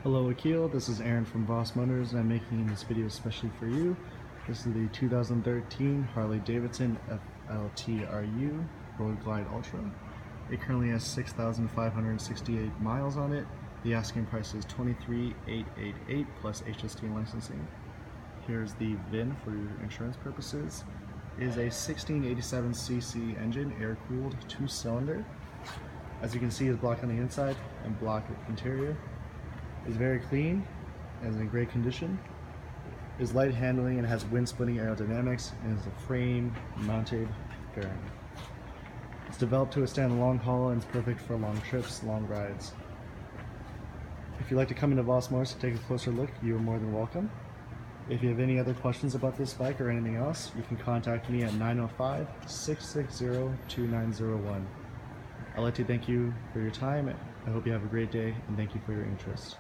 Hello Aqil, this is Aaron from Voss Motors and I'm making this video especially for you. This is the 2013 Harley Davidson FLTRU Road Glide Ultra. It currently has 6,568 miles on it. The asking price is $23,888 plus HST and licensing. Here's the VIN for your insurance purposes. It is a 1687cc engine, air-cooled, 2-cylinder. As you can see, it's black on the inside and black interior. Is very clean and is in great condition. Is light handling and has wind splitting aerodynamics and is a frame mounted fairing. It's developed to withstand the long haul and is perfect for long trips, long rides. If you'd like to come into Voss Motors to take a closer look, you are more than welcome. If you have any other questions about this bike or anything else, you can contact me at 905-660-2901. I'd like to thank you for your time. I hope you have a great day and thank you for your interest.